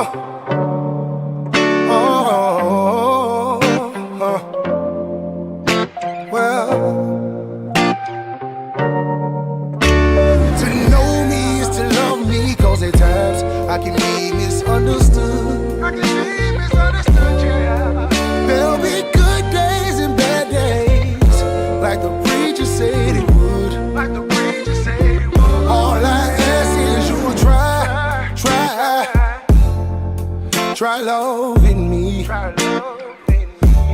Well, to know me is to love me, cause at times I can be misunderstood. Yeah. There'll be good days and bad days, like the preacher said it would. All I ask is you will try loving me.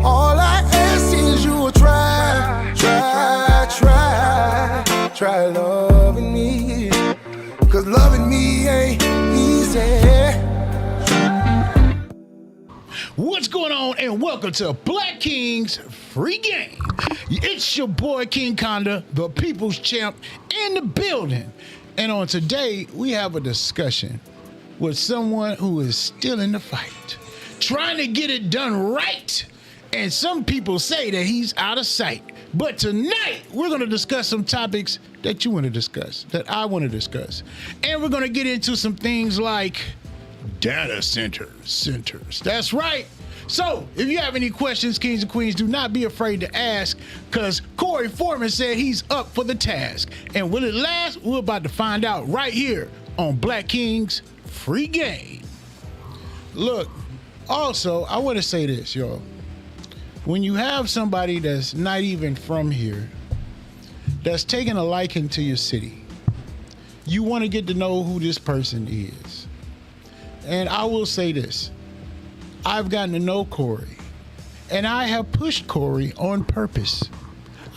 All I ask is you will try loving me. Cause loving me ain't easy. What's going on, and welcome to Black King's Free Game. It's your boy King Conda, the people's champ, in the building. And on today, we have a discussion with someone who is still in the fight, trying to get it done right. And some people say that he's out of sight. But tonight, we're going to discuss some topics that you want to discuss, that I want to discuss. And we're going to get into some things like data centers. That's right. So if you have any questions, kings and queens, do not be afraid to ask, because Corey Foreman said he's up for the task. And will it last? We're about to find out right here on Black King's Free Game. Look, also, I want to say this, y'all. When you have somebody that's not even from here, that's taking a liking to your city, you want to get to know who this person is. And I will say this, I've gotten to know Corey, and I have pushed Corey on purpose.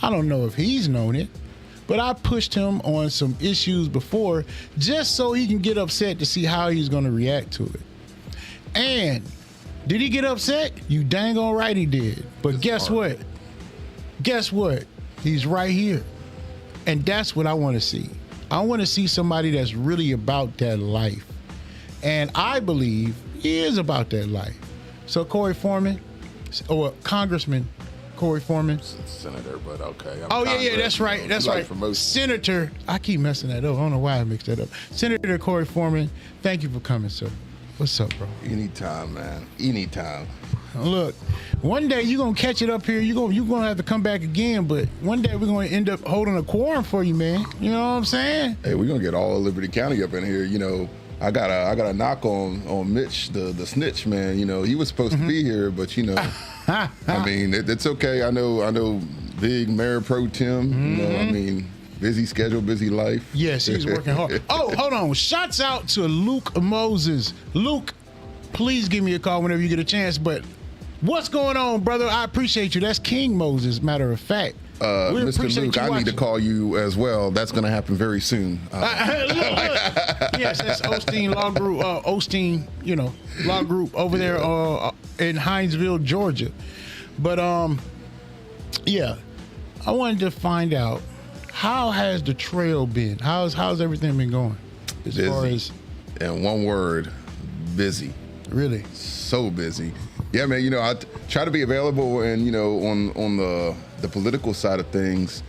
I don't know if he's known it, but I pushed him on some issues before just so he can get upset to see how he's going to react to it. And did he get upset? You dang all right he did. But guess what? Guess what? He's right here. And that's what I want to see. I want to see somebody that's really about that life. And I believe he is about that life. So Corey Foreman, or Congressman Corey Foreman. Senator, but okay. Yeah, that's right. That's right. Senator, I keep messing that up. I don't know why I mixed that up. Senator Corey Foreman, thank you for coming, sir. What's up, bro? Anytime, man. Anytime. Look, one day you're going to catch it up here. You're gonna have to come back again, but one day we're going to end up holding a quorum for you, man. You know what I'm saying? Hey, we're going to get all of Liberty County up in here. You know, I got a knock on Mitch, the snitch, man. You know, he was supposed to be here, but, you know, I mean, it's okay. I know big Mayor Pro Tem, you know, I mean, busy schedule, busy life. Yes, he's working hard. Oh, hold on. Shouts out to Luke Moses. Luke, please give me a call whenever you get a chance. But what's going on, brother? I appreciate you. That's King Moses, matter of fact. Mr. Luke, I need to call you as well. That's going to happen very soon. Look. Yes, that's Osteen Law Group. Osteen, you know, Law Group over there in Hinesville, Georgia. But yeah, I wanted to find out, how has the trail been? How's everything been going? As busy. Far as, and one word, busy. Really? So busy. Yeah, man, you know, I try to be available, and, you know, on the political side of things,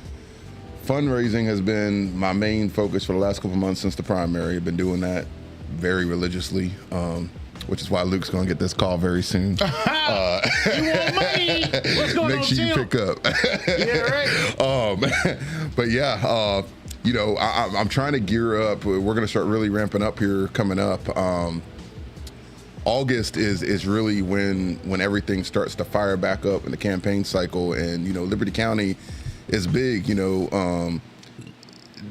fundraising has been my main focus for the last couple months since the primary. I've been doing that very religiously, which is why Luke's going to get this call very soon. You want money? What's going on, Make sure you pick up. Yeah, right. But yeah, you know, I'm trying to gear up. We're going to start really ramping up here coming up. August is really when everything starts to fire back up in the campaign cycle, and, you know, Liberty County is big. You know,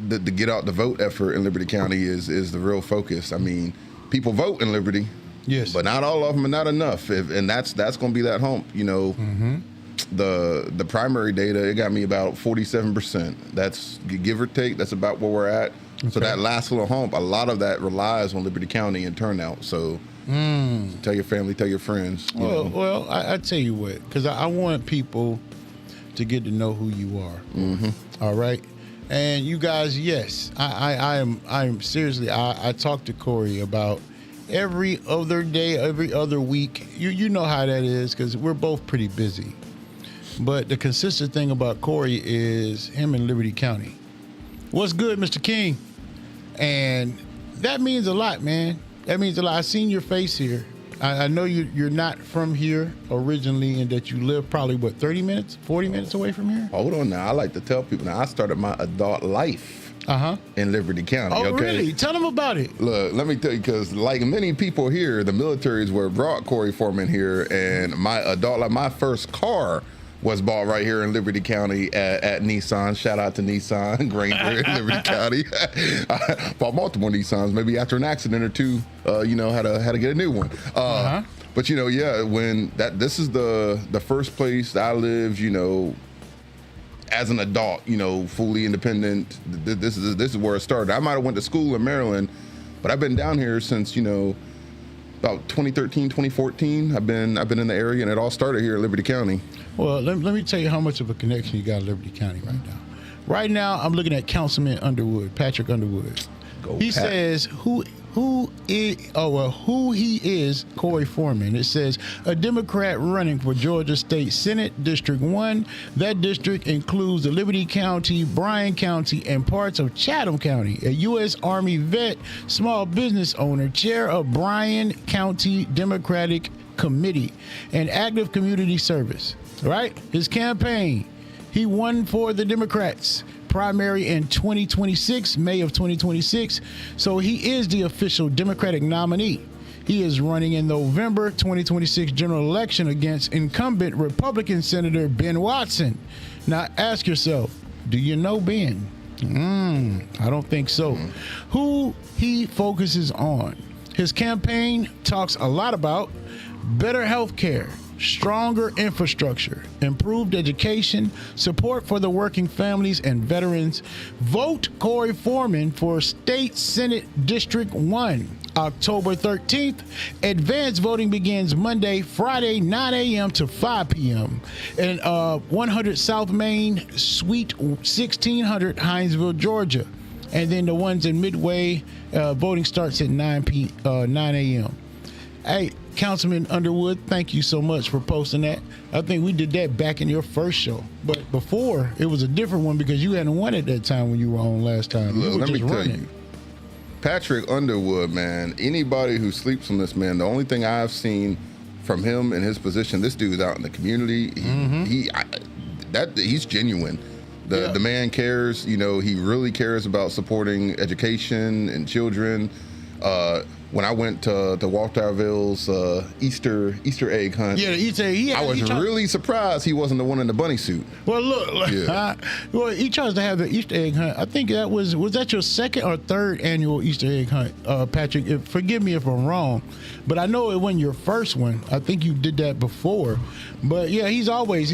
the get out the vote effort in Liberty County is the real focus. I mean, people vote in Liberty, yes, but not all of them, and not enough. And that's going to be that hump. You know, the primary data, it got me about 47%. That's give or take. That's about where we're at. Okay. So that last little hump, a lot of that relies on Liberty County and turnout. So. Tell your family, tell your friends. Well, I tell you what, because I want people to get to know who you are. All right, and you guys, yes, I am seriously. I talk to Corey about every other day, every other week. You know how that is, because we're both pretty busy. But the consistent thing about Corey is him in Liberty County. What's good, Mr. King? And that means a lot, man. That means a lot. I seen your face here. I know you're not from here originally, and that you live probably, 30 minutes, 40 minutes away from here? Hold on now. I like to tell people now, I started my adult life in Liberty County. Oh, okay? really? Tell them about it. Look, let me tell you, because like many people here, the military is where brought Corey Foreman here, and my first car was bought right here in Liberty County at Nissan. Shout out to Nissan, Granger in Liberty County. I bought multiple Nissans, maybe after an accident or two, had to get a new one. But this is the first place that I lived, as an adult, fully independent. This is where it started. I might have went to school in Maryland, but I've been down here since, about 2013, 2014. I've been in the area, and it all started here in Liberty County. Well, let me tell you how much of a connection you got in Liberty County right now. Right now, I'm looking at Councilman Underwood, Patrick Underwood. He says who he is, Corey Foreman. It says a Democrat running for Georgia State Senate District 1. That district includes the Liberty County, Bryan County, and parts of Chatham County. A U.S. Army vet, small business owner, chair of Bryan County Democratic Committee, and active community service. Right? His campaign, he won for the Democrats primary in 2026, May of 2026. So he is the official Democratic nominee. He is running in November 2026 general election against incumbent Republican Senator Ben Watson. Now ask yourself, do you know Ben? I don't think so. Who he focuses on. His campaign talks a lot about better health care, stronger infrastructure, improved education, support for the working families and veterans. Vote Corey Foreman for State Senate District 1, October 13th. Advanced voting begins Monday, Friday, 9 a.m. to 5 p.m. in 100 South Main, Suite 1600, Hinesville, Georgia. And then the ones in Midway, voting starts at 9 a.m. Hey, Councilman Underwood, thank you so much for posting that. I think we did that back in your first show. But before, it was a different one because you hadn't won at that time when you were on last time. Look, let me tell you, Patrick Underwood, man, anybody who sleeps on this man, the only thing I've seen from him and his position, this dude's out in the community. He's genuine. The man cares, he really cares about supporting education and children. When I went to Walt Darville's Easter egg hunt, the Easter egg, I was really surprised he wasn't the one in the bunny suit. Well, look, he tries to have the Easter egg hunt. I think that was that your second or third annual Easter egg hunt, Patrick? Forgive me if I'm wrong, but I know it wasn't your first one. I think you did that before. But yeah, he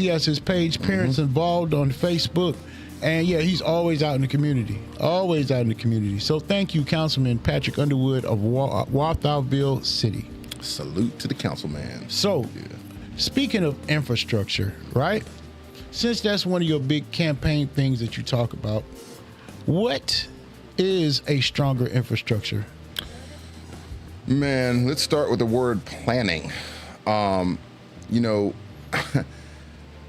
has his page, Parents Involved, on Facebook. And yeah, he's always out in the community. Always out in the community. So thank you, Councilman Patrick Underwood of Walthallville City. Salute to the councilman. So, speaking of infrastructure, right? Since that's one of your big campaign things that you talk about, what is a stronger infrastructure? Man, let's start with the word planning.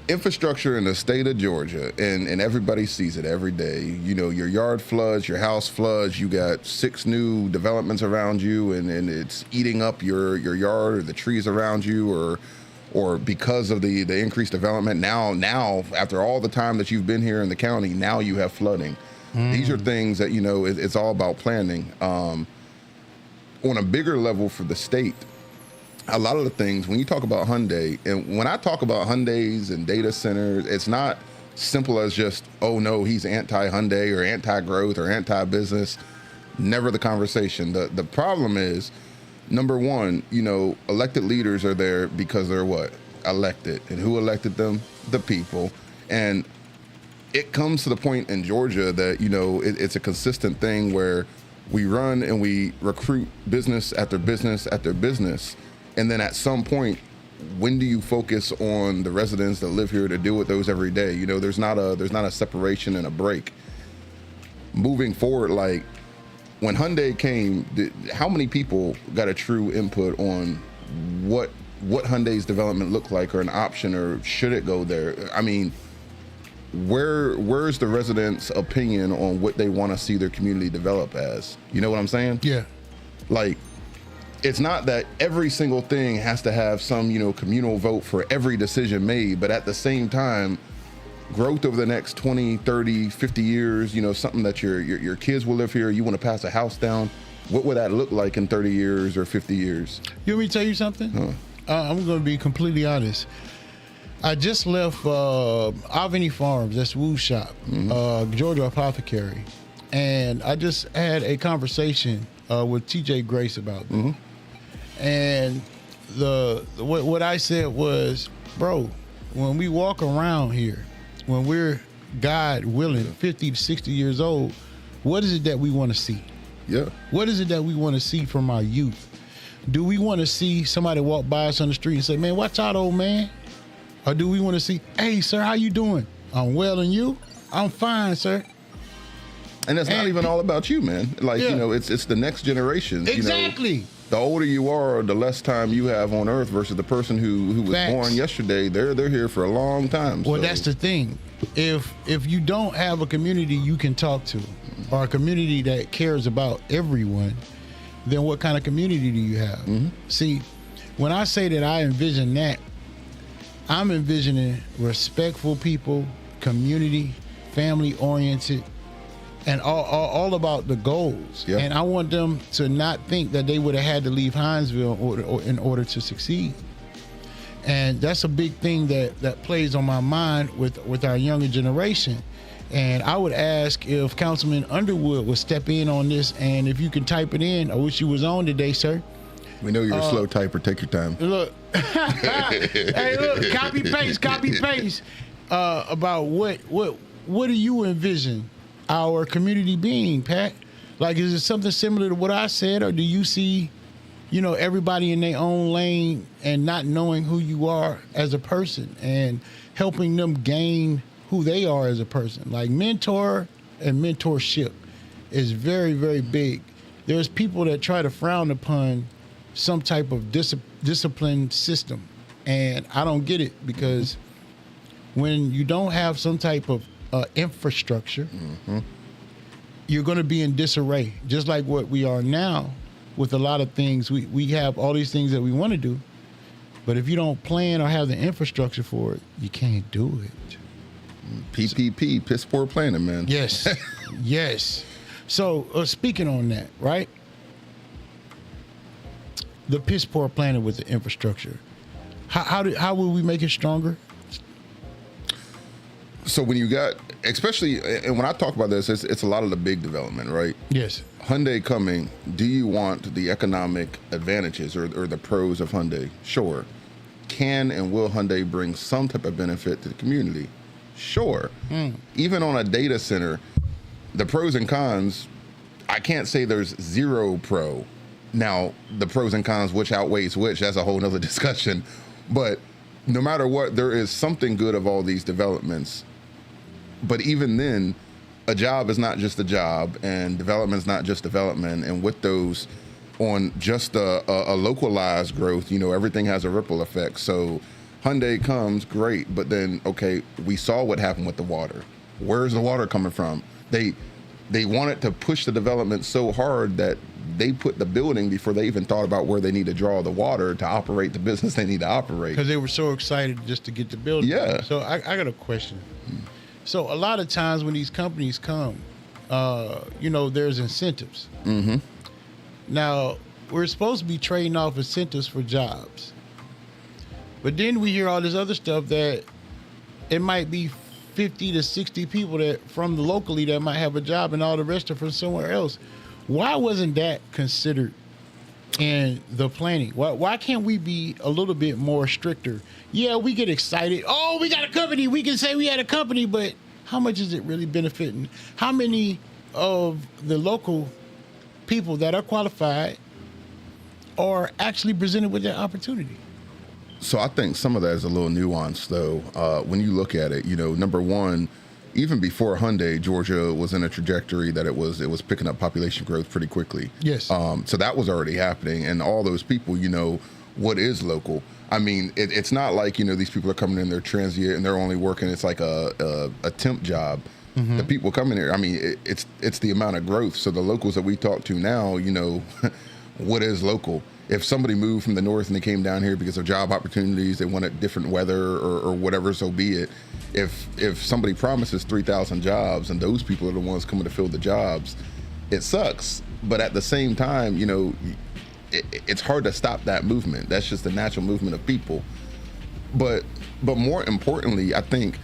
Infrastructure in the state of Georgia, and everybody sees it every day. Your yard floods, your house floods, you got 6 new developments around you, and it's eating up your yard or the trees around you, or because of the increased development. Now, after all the time that you've been here in the county, now you have flooding. These are things that, it's all about planning. On a bigger level for the state, a lot of the things, when you talk about Hyundai, and when I talk about Hyundais and data centers, it's not simple as just, oh no, he's anti-Hyundai or anti-growth or anti-business. Never the conversation. The problem is, number one, elected leaders are there because they're what? Elected. And who elected them? The people. And it comes to the point in Georgia that, it's a consistent thing where we run and we recruit business after business after business. And then at some point, when do you focus on the residents that live here to deal with those every day? There's not a separation and a break. Moving forward, like when Hyundai came, how many people got a true input on what Hyundai's development looked like, or an option, or should it go there? I mean, where's the residents' opinion on what they want to see their community develop as? You know what I'm saying? Yeah. Like, it's not that every single thing has to have some, communal vote for every decision made, but at the same time, growth over the next 20, 30, 50 years, something that your kids will live here, you want to pass a house down, what would that look like in 30 years or 50 years? You want me to tell you something? I'm going to be completely honest. I just left Albany Farms, that's Woo Shop, Georgia Apothecary, and I just had a conversation with TJ Grace about that. And what I said was, bro, when we walk around here, when we're, God willing, 50 to 60 years old, what is it that we want to see? Yeah. What is it that we want to see from our youth? Do we want to see somebody walk by us on the street and say, man, watch out, old man? Or do we want to see, hey, sir, how you doing? I'm well, and you? I'm fine, sir. And it's not even all about you, man. Like, it's the next generation. Exactly. The older you are, the less time you have on Earth versus the person who was born yesterday. They're here for a long time. Well, that's the thing. If you don't have a community you can talk to, or a community that cares about everyone, then what kind of community do you have? See, when I say that I envision that, I'm envisioning respectful people, community, family-oriented, and all about the goals. Yeah. And I want them to not think that they would have had to leave Hinesville in order to succeed. And that's a big thing that plays on my mind with our younger generation. And I would ask if Councilman Underwood would step in on this, and if you can type it in. I wish you was on today, sir. We know you're a slow typer. Take your time. Look, hey, look, copy paste. About what do you envision our community being, Pat? Like, is it something similar to what I said, or do you see, everybody in their own lane and not knowing who you are as a person and helping them gain who they are as a person? Like, mentor and mentorship is very, very big. There's people that try to frown upon some type of discipline system, and I don't get it, because when you don't have some type of infrastructure, you're going to be in disarray, just like what we are now with a lot of things. We have all these things that we want to do, but if you don't plan or have the infrastructure for it, you can't do it. PPP, piss poor planning, man. Yes. Yes. So speaking on that, right? The piss poor planning with the infrastructure. How will we make it stronger? So when you got, especially, and when I talk about this, it's a lot of the big development, right? Yes. Hyundai coming, do you want the economic advantages or the pros of Hyundai? Sure. Can and will Hyundai bring some type of benefit to the community? Sure. Even on a data center, the pros and cons, I can't say there's zero pro. Now, the pros and cons, which outweighs which, that's a whole nother discussion. But no matter what, there is something good of all these developments. But even then, a job is not just a job, and development is not just development. And with those, on just a localized growth, everything has a ripple effect. So Hyundai comes, great, but then, okay, we saw what happened with the water. Where's the water coming from? They wanted to push the development so hard that they put the building before they even thought about where they need to draw the water to operate the business they need to operate. Because they were so excited just to get the building. Yeah. So I got a question. So a lot of times when these companies come, there's incentives. Now, we're supposed to be trading off incentives for jobs. But then we hear all this other stuff that it might be 50 to 60 people that from locally that might have a job, and all the rest are from somewhere else. Why wasn't that considered in the planning? Why can't we be a little bit more stricter? Yeah, we get excited. Oh, we got a company. We can say we had a company, but how much is it really benefiting? How many of the local people that are qualified are actually presented with that opportunity? So I think some of that is a little nuanced, though. When you look at it, number one, even before Hyundai, Georgia was in a trajectory that it was picking up population growth pretty quickly. Yes. So that was already happening, and all those people, what is local? I mean, it's not like these people are coming in, they're transient and they're only working. It's like a temp job. The people coming here, I mean, it's the amount of growth. So the locals that we talk to now, what is local? if somebody moved from the north and they came down here because of job opportunities, they wanted different weather or whatever, so be it. If somebody promises 3,000 jobs and those people are the ones coming to fill the jobs, it sucks. But at the same time, you know, it's hard to stop that movement. That's just the natural movement of people. But more importantly, I think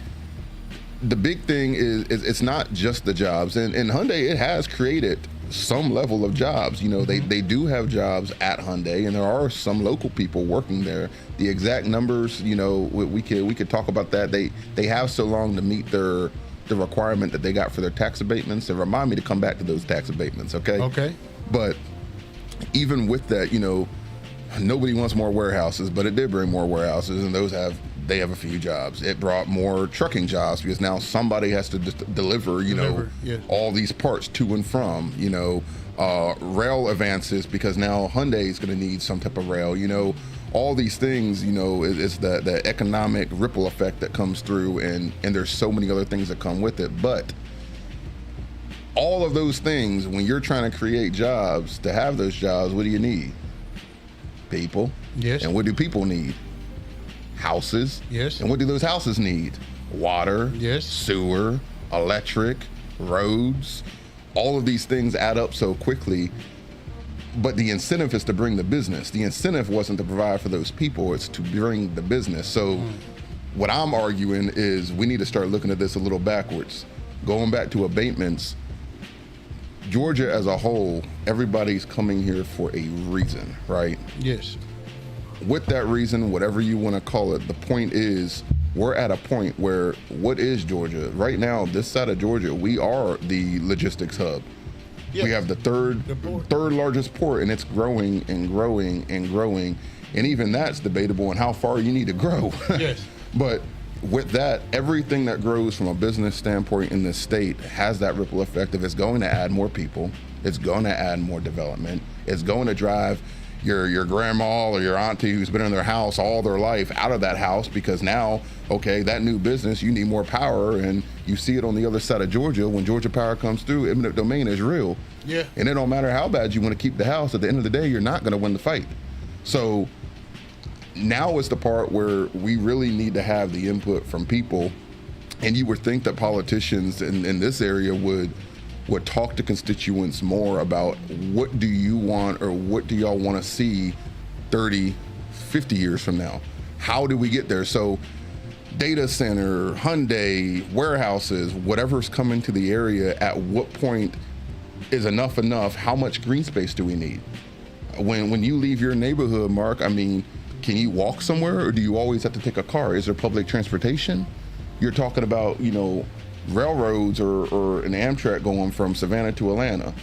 the big thing is it's not just the jobs. And Hyundai, it has created some level of jobs. You know, they do have jobs at Hyundai, and there are some local people working there. The exact numbers, you know, we could talk about that. They have so long to meet the requirement that they got for their tax abatements. And remind me to come back to those tax abatements, okay? Okay. But even with that, you know, nobody wants more warehouses, but it did bring more warehouses, and they have a few jobs. It brought more trucking jobs because now somebody has to deliver, you know, yeah, all these parts to and from, you know, rail advances because now Hyundai is going to need some type of rail, you know, all these things, you know, is the economic ripple effect that comes through, and there's so many other things that come with it. But all of those things, when you're trying to create jobs, to have those jobs, what do you need? People. Yes. And what do people need? Houses. Yes. And what do those houses need? Water. Yes. Sewer, electric, roads. All of these things add up so quickly. But the incentive is to bring the business. The incentive wasn't to provide for those people, it's to bring the business. So what I'm arguing is we need to start looking at this a little backwards. Going back to abatements, Georgia as a whole, everybody's coming here for a reason, right? Yes. With that reason, whatever you want to call it, the point is we're at a point where what is Georgia? Right now, this side of Georgia, we are the logistics hub. Yes. We have the third largest port, and it's growing and growing and growing. And even that's debatable on how far you need to grow. Yes. But with that, everything that grows from a business standpoint in this state has that ripple effect of it's going to add more people, it's going to add more development, it's going to drive your grandma or your auntie who's been in their house all their life out of that house, because now, okay, that new business, you need more power, and you see it on the other side of Georgia. When Georgia Power comes through, eminent domain is real. Yeah. And it don't matter how bad you want to keep the house, at the end of the day, you're not going to win the fight. So now is the part where we really need to have the input from people, and you would think that politicians in this area would talk to constituents more about what do you want, or what do y'all want to see 30, 50 years from now? How do we get there? So data center, Hyundai, warehouses, whatever's coming to the area, at what point is enough? How much green space do we need? When you leave your neighborhood, Mark, I mean, can you walk somewhere, or do you always have to take a car? Is there public transportation? You're talking about, you know, railroads or an Amtrak going from Savannah to Atlanta.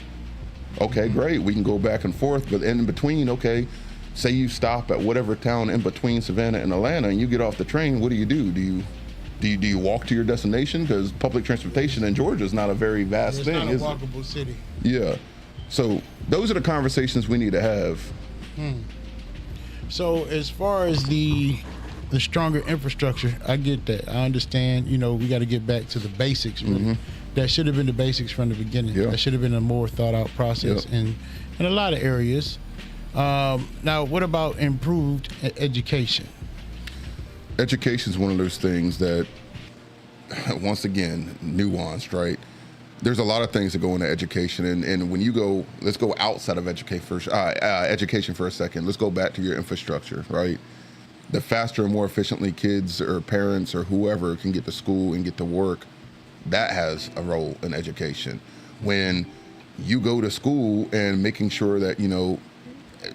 Okay, great, we can go back and forth, but in between, okay, say you stop at whatever town in between Savannah and Atlanta and you get off the train, what do you do? Do you walk to your destination? Because public transportation in Georgia is not a very vast thing, it's is not a it? walkable city. Yeah. So those are the conversations we need to have. So as far as the stronger infrastructure, I get that. I understand, you know, we got to get back to the basics. Really. That should have been the basics from the beginning. Yeah. That should have been a more thought out process in a lot of areas. Now, what about improved education? Education is one of those things that, once again, nuanced, right? There's a lot of things that go into education, and when you go, let's go outside of education for a second. Let's go back to your infrastructure, right? The faster and more efficiently kids or parents or whoever can get to school and get to work, that has a role in education. When you go to school and making sure that, you know,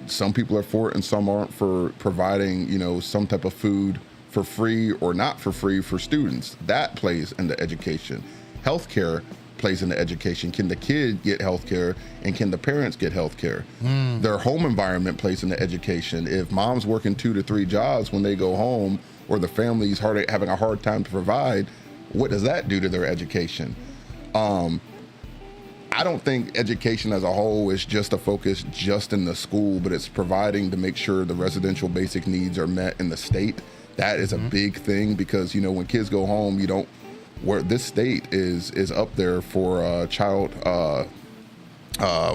some people are for it and some aren't, for providing, you know, some type of food for free or not for free for students, that plays into education. Healthcare plays into education. Can the kid get healthcare, and can the parents get healthcare? Their home environment plays into education. If mom's working 2 to 3 jobs when they go home, or the family's having a hard time to provide, what does that do to their education? I don't think education as a whole is just a focus just in the school, but it's providing to make sure the residential basic needs are met in the state. That is a big thing, because, you know, when kids go home, where this state is up there for child not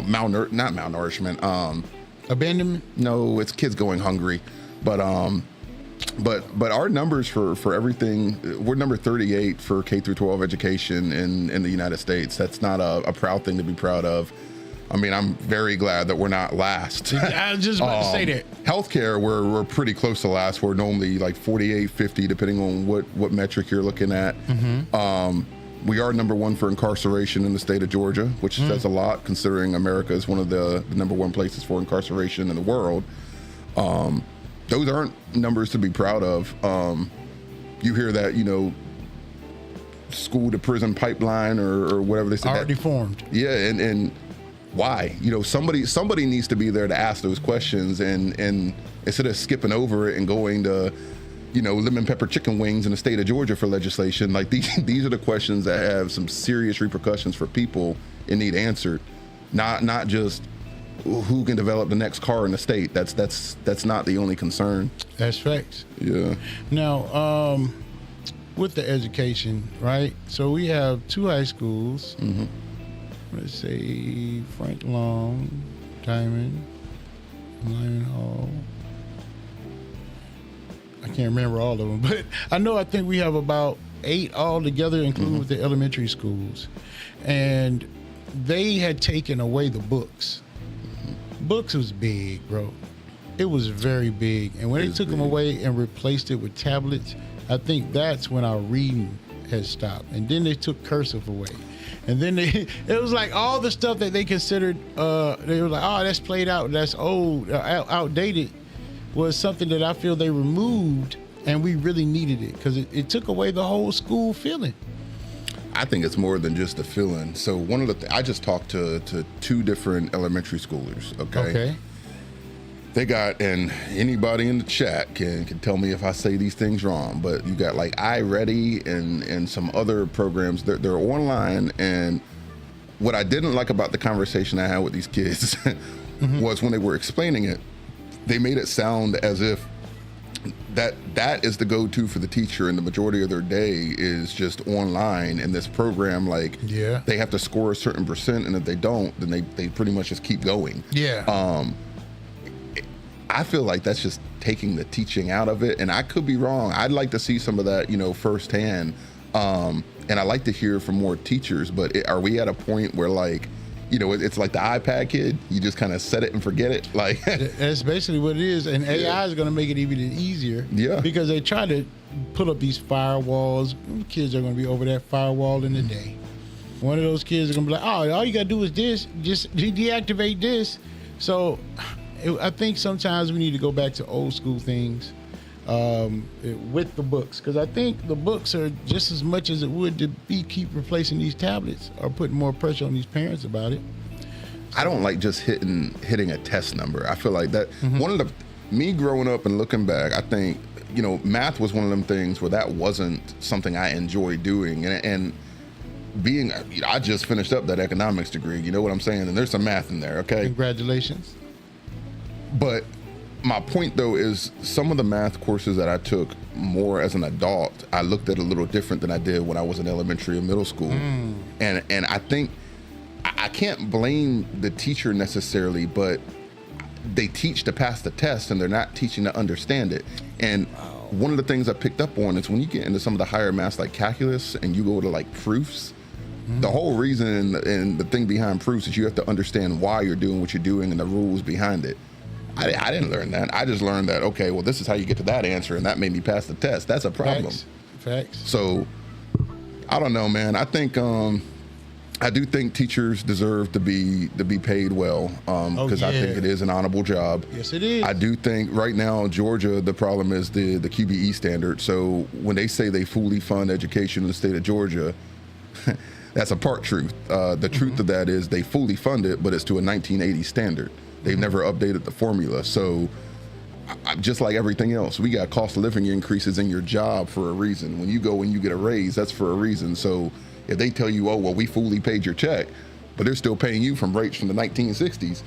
malnourishment, Abandonment? No, it's kids going hungry. But our numbers for everything, we're number 38 for K through 12 education in the United States. That's not a proud thing to be proud of. I mean, I'm very glad that we're not last. I was just about to say that. Healthcare, we're pretty close to last. We're normally like 48, 50, depending on what metric you're looking at. We are number one for incarceration in the state of Georgia, which says a lot considering America is one of the number one places for incarceration in the world. Those aren't numbers to be proud of. You hear that, school to prison pipeline or whatever they say. Already formed. Yeah, and why? Somebody needs to be there to ask those questions, and instead of skipping over it and going to lemon pepper chicken wings in the state of Georgia for legislation, like these are the questions that have some serious repercussions for people and need answered, not just who can develop the next car in the state. That's not the only concern. That's facts. Yeah. Now, with the education, right? So we have 2 high schools. Let's say Frank Long, Diamond, Lyman Hall. I can't remember all of them, but I think we have about 8 altogether, including with the elementary schools. And they had taken away the books. Books was big, bro. It was very big. And when they took them away and replaced it with tablets, I think that's when our reading had stopped. And then they took cursive away. And then it was like all the stuff that they considered, they were like, oh, that's played out, that's old, outdated, was something that I feel they removed, and we really needed it because it took away the whole school feeling. I think it's more than just a feeling. So one of the I just talked to 2 different elementary schoolers. Okay. They got, and anybody in the chat can tell me if I say these things wrong, but you got like iReady and some other programs. They're online, and what I didn't like about the conversation I had with these kids was when they were explaining it, they made it sound as if that is the go-to for the teacher, and the majority of their day is just online. And this program, they have to score a certain percent, and if they don't, then they pretty much just keep going. Yeah. I feel like that's just taking the teaching out of it, and I could be wrong. I'd like to see some of that, firsthand. And I like to hear from more teachers. But are we at a point where it's like the iPad kid? You just kind of set it and forget it. That's basically what it is. And AI is going to make it even easier. Yeah. Because they try to put up these firewalls. Kids are going to be over that firewall in a day. One of those kids are going to be like, oh, all you got to do is this. Just deactivate this. So I think sometimes we need to go back to old school things with the books, because I think the books are just as much as it would to keep replacing these tablets or putting more pressure on these parents about it. I don't like just hitting a test number. I feel like that one of me growing up and looking back, I think math was one of them things where that wasn't something I enjoyed doing, and being I just finished up that economics degree. You know what I'm saying? And there's some math in there. Okay. Congratulations. But my point, though, is some of the math courses that I took more as an adult, I looked at a little different than I did when I was in elementary or middle school. And I think I can't blame the teacher necessarily, but they teach to pass the test, and they're not teaching to understand it. And one of the things I picked up on is when you get into some of the higher maths like calculus and you go to proofs, the whole reason and the thing behind proofs is you have to understand why you're doing what you're doing and the rules behind it. I didn't learn that. I just learned that, okay, well, this is how you get to that answer, and that made me pass the test. That's a problem. Facts. So, I don't know, man. I think I do think teachers deserve to be paid well, because I think it is an honorable job. Yes, it is. I do think right now, Georgia, the problem is the QBE standard. So when they say they fully fund education in the state of Georgia, that's a part truth. The truth of that is they fully fund it, but it's to a 1980 standard. They've never updated the formula. So just like everything else, we got cost of living increases in your job for a reason. When you go and you get a raise, that's for a reason. So if they tell you, oh, well, we fully paid your check, but they're still paying you from rates from the 1960s,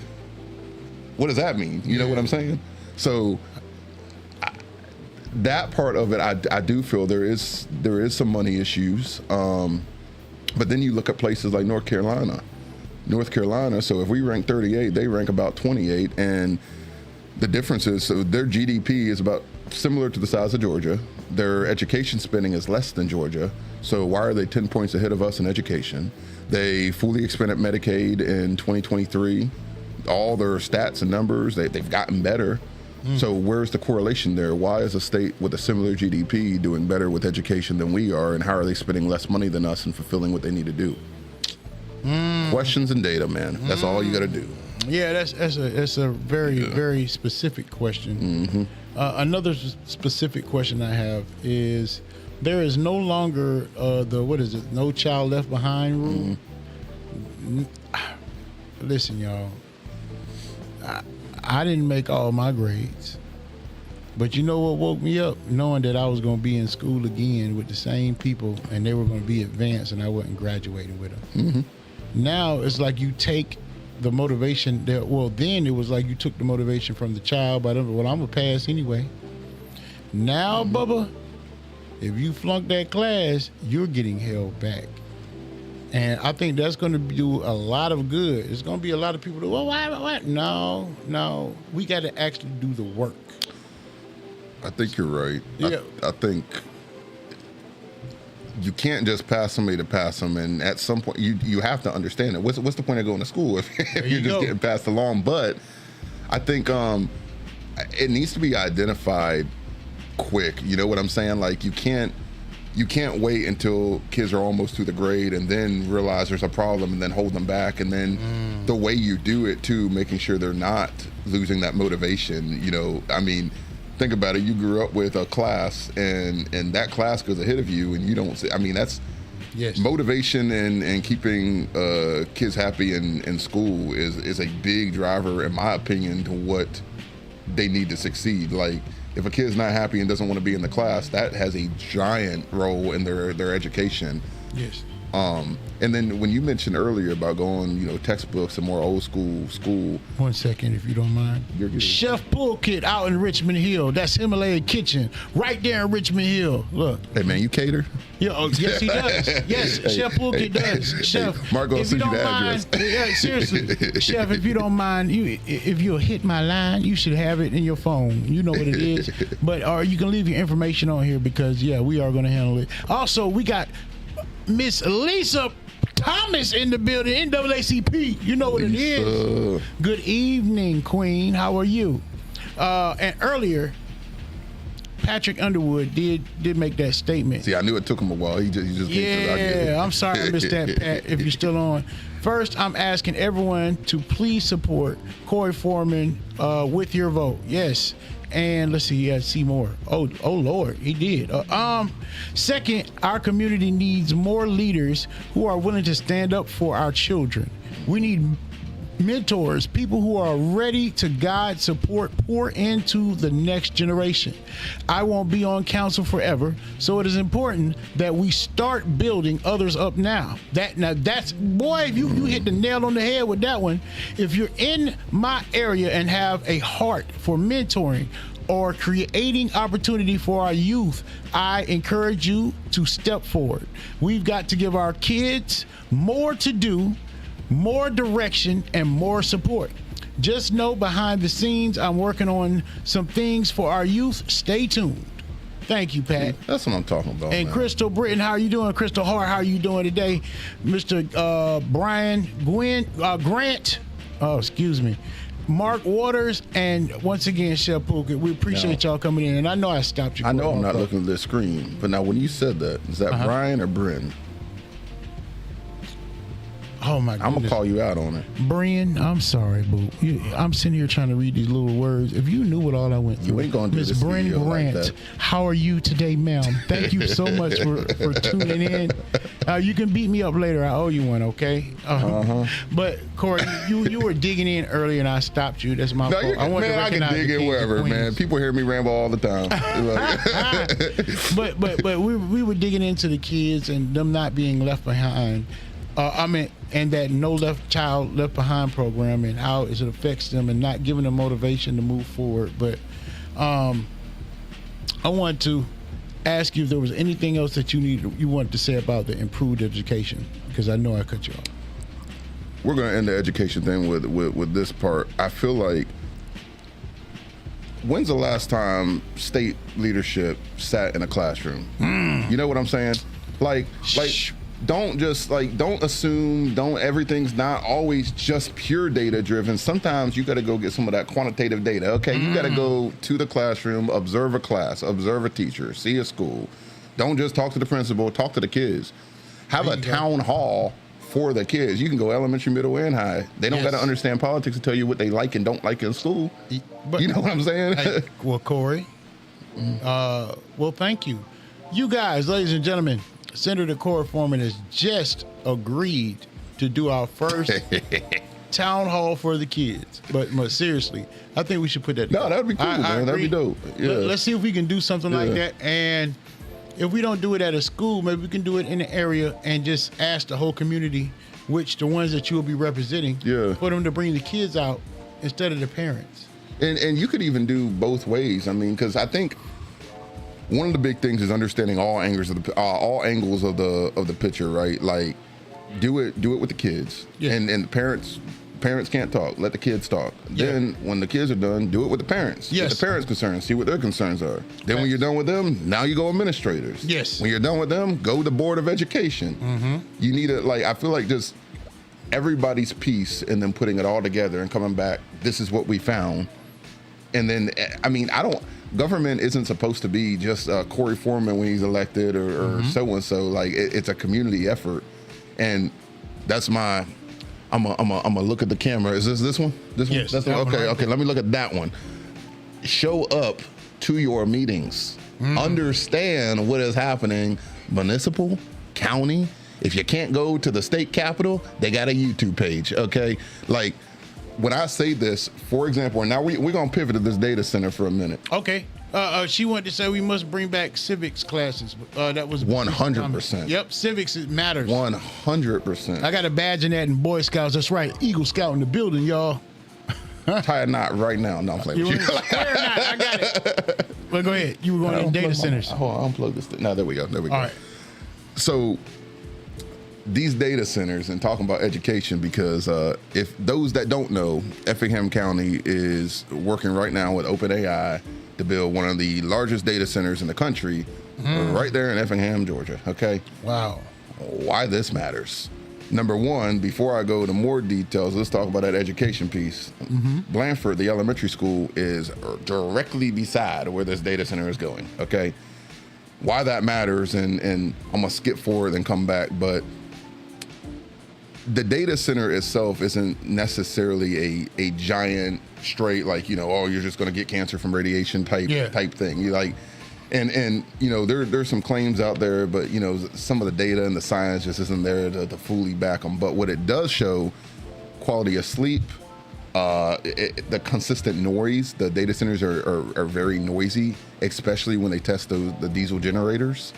what does that mean? You know what I'm saying? So that part of it, I do feel there is some money issues. But then you look at places like North Carolina. North Carolina. So if we rank 38, they rank about 28. And the difference is, so their GDP is about similar to the size of Georgia. Their education spending is less than Georgia. So why are they 10 points ahead of us in education? They fully expanded Medicaid in 2023. All their stats and numbers, they've gotten better. So where's the correlation there? Why is a state with a similar GDP doing better with education than we are, and how are they spending less money than us and fulfilling what they need to do? Questions and data, man. That's all you got to do. Yeah, that's a very specific question. Another specific question I have is, there is no longer no child left behind rule. Listen, y'all. I didn't make all my grades, but you know what woke me up? Knowing that I was going to be in school again with the same people, and they were going to be advanced, and I wasn't graduating with them. Now it's like you take the motivation that, well, then it was like you took the motivation from the child, but I'm going to pass anyway. Now, Bubba, if you flunk that class, you're getting held back. And I think that's going to do a lot of good. It's going to be a lot of people that, well, why? No. We got to actually do the work. I think you're right. Yeah. I think you can't just pass somebody to pass them. And at some point, you have to understand it. What's the point of going to school if you're just getting passed along? But I think it needs to be identified quick. You know what I'm saying? Like, you can't wait until kids are almost through the grade and then realize there's a problem and then hold them back. And then the way you do it too, making sure they're not losing that motivation. You know, I mean, think about it. You grew up with a class and that class goes ahead of you and you don't see, I mean, that's motivation and keeping kids happy in school is a big driver, in my opinion, to what they need to succeed. Like, if a kid's not happy and doesn't want to be in the class, that has a giant role in their education. Yes. And then when you mentioned earlier about going, textbooks and more old school. 1 second, if you don't mind. Chef Pulkit out in Richmond Hill. That's Himalaya Kitchen, right there in Richmond Hill. Look. Hey man, you cater? Yeah, yes he does. Yes, hey, Chef Pulkit does. Chef, Marco send you the address. Yeah, seriously, Chef, if you don't mind, if you'll hit my line, you should have it in your phone. You know what it is. But you can leave your information on here because we are going to handle it. Also, we got Miss Lisa Thomas in the building, NAACP. You know what it is. Good evening, Queen. How are you? And earlier, Patrick Underwood did make that statement. See, I knew it took him a while. He just yeah. I'm sorry I missed that, Pat. If you're still on. First, I'm asking everyone to please support Corey Foreman with your vote. Yes. And let's see, see more. Oh Lord, he did. Second, our community needs more leaders who are willing to stand up for our children. We need mentors, people who are ready to guide, support, pour into the next generation. I won't be on council forever, so it is important that we start building others up now. That's boy, if you hit the nail on the head with that one. If you're in my area and have a heart for mentoring or creating opportunity for our youth, I encourage you to step forward. We've got to give our kids more to do, more direction, and more support. Just know behind the scenes, I'm working on some things for our youth. Stay tuned. Thank you, Pat. That's what I'm talking about. And man. Crystal Britton, how are you doing? Crystal Hart, how are you doing today? Mr. Brian Grant, excuse me, Mark Waters, and once again, Chef Pulkit, we appreciate y'all coming in. And I know I stopped you. I know I'm not looking at the screen, but now when you said that, is that Brian or Bryn? Oh my goodness. I'm gonna call you out on it. Brian, I'm sorry, boo. I'm sitting here trying to read these little words. If you knew what all I went through. You ain't gonna do Miss this Bryn Grant, like that. how are you today, ma'am? Thank you so much for tuning in. You can beat me up later. I owe you one, okay? But Corey, you were digging in earlier and I stopped you. That's my fault. I can dig in wherever, man. People hear me ramble all the time. but we were digging into the kids and them not being left behind. And that No Child Left Behind program and how it affects them and not giving them motivation to move forward. But I want to ask you if there was anything else that you wanted to say about the improved education, because I know I cut you off. we're going to end the education thing with this part. I feel like, when's the last time state leadership sat in a classroom? You know what I'm saying? Like don't assume, everything's not always just pure data driven. Sometimes you got to go get some of that quantitative data. Okay, you got to go to the classroom, observe a class, observe a teacher, see a school. Don't just talk to the principal, talk to the kids. Have a town hall for the kids. You can go elementary, middle, and high. They don't got to understand politics to tell you what they like and don't like in school. But, you know what I'm saying? Hey, well, Corey, well, thank you. You guys, ladies and gentlemen, Senator Corey Foreman has just agreed to do our first town hall for the kids. But seriously, I think we should put that together. No, that'd be cool, man. That'd be dope. Yeah. Let's see if we can do something like that. And if we don't do it at a school, maybe we can do it in an area and just ask the whole community, which the ones that you'll be representing, for them to bring the kids out instead of the parents. And you could even do both ways. I mean, because I think one of the big things is understanding all angles of the picture, right? Like, do it with the kids, and the parents can't talk. Let the kids talk. Then when the kids are done, do it with the parents. Get the parents' concerns. See what their concerns are. Then when you're done with them, now you go administrators. When you're done with them, go to the Board of Education. You need I feel like just everybody's piece and then putting it all together and coming back. This is what we found. And then, I mean, government isn't supposed to be just Corey Foreman when he's elected or so-and-so. Like, it's a community effort. And that's my, I'm gonna look at the camera. Is this one? This one? Yes, That's that one? one Okay, right okay, let me look at that one. Show up to your meetings. Understand what is happening, municipal, county. If you can't go to the state capitol, they got a YouTube page, okay? Like, when I say this, for example, and now we're going to pivot to this data center for a minute. Okay. She wanted to say we must bring back civics classes. That was 100%. Yep, civics, it matters. 100%. I got a badge in that in Boy Scouts. That's right, Eagle Scout in the building, y'all. Tie a knot right now. No, I'm playing with you. Square knot, I got it. Well, go ahead. You were going to data centers. Hold on, unplug this thing. No, there we go. There we go. All right. So these data centers, and talking about education, because if those that don't know, Effingham County is working right now with OpenAI to build one of the largest data centers in the country, right there in Effingham, Georgia. Okay. Wow. Why this matters. Number one, before I go to more details, let's talk about that education piece. Blandford, the elementary school, is directly beside where this data center is going. Okay. Why that matters, and I'm gonna skip forward and come back, but the data center itself isn't necessarily a giant straight, like, you're just going to get cancer from radiation type thing. You like, and there's some claims out there, but some of the data and the science just isn't there to fully back them. But what it does show, quality of sleep, the consistent noise. The data centers are very noisy, especially when they test the diesel generators.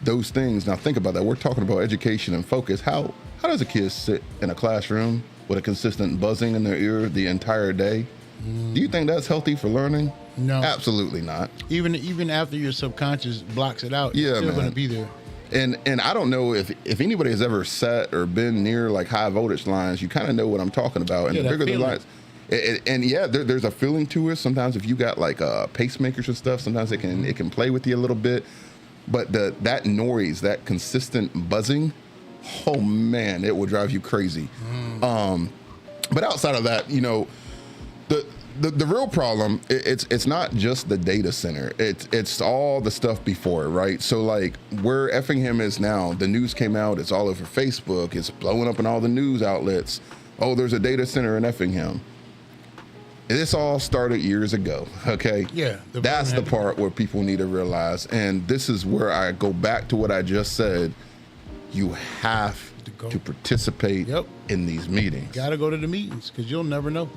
Those things. Now think about that. We're talking about education and focus. How does a kid sit in a classroom with a consistent buzzing in their ear the entire day? Do you think that's healthy for learning? No, absolutely not. Even after your subconscious blocks it out, it's still going to be there. And I don't know if anybody has ever sat or been near like high voltage lines. You kind of know what I'm talking about. And the bigger the lines, there's a feeling to it. Sometimes if you got like pacemakers and stuff, sometimes it can play with you a little bit. But that noise, that consistent buzzing, oh man, it will drive you crazy. But outside of that, the real problem, it's not just the data center. It's all the stuff before it, right? So like where Effingham is now, the news came out, it's all over Facebook, it's blowing up in all the news outlets. Oh, there's a data center in Effingham. This all started years ago, okay? Yeah. That's the part where people need to realize, and this is where I go back to what I just said. You have to participate in these meetings. Got to go to the meetings because you'll never know.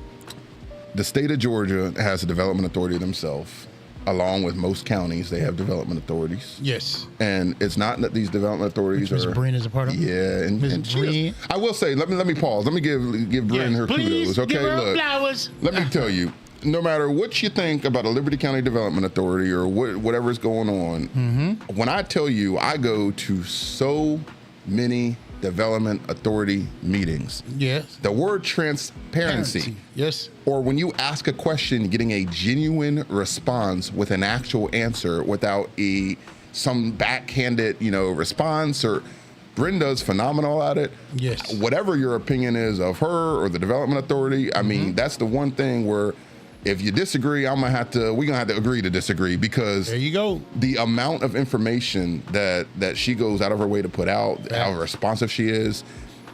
The state of Georgia has a development authority themselves. Along with most counties, they have development authorities. Yes. And it's not that these development authorities Ms. Bryn is a part of it. Yeah. And Bryn. I will say, let me pause. Let me give Bryn her kudos. Okay, give her look. Flowers. Let me tell you, no matter what you think about a Liberty County Development Authority or whatever's going on, when I tell you I go to so many Development Authority meetings. Yes. The word transparency. Yes. Or when you ask a question, getting a genuine response with an actual answer without some backhanded, response. Or Brenda's phenomenal at it. Yes. Whatever your opinion is of her or the Development Authority, I mean, that's the one thing where if you disagree, we're gonna have to agree to disagree, because there you go. The amount of information that she goes out of her way to put out, how responsive she is.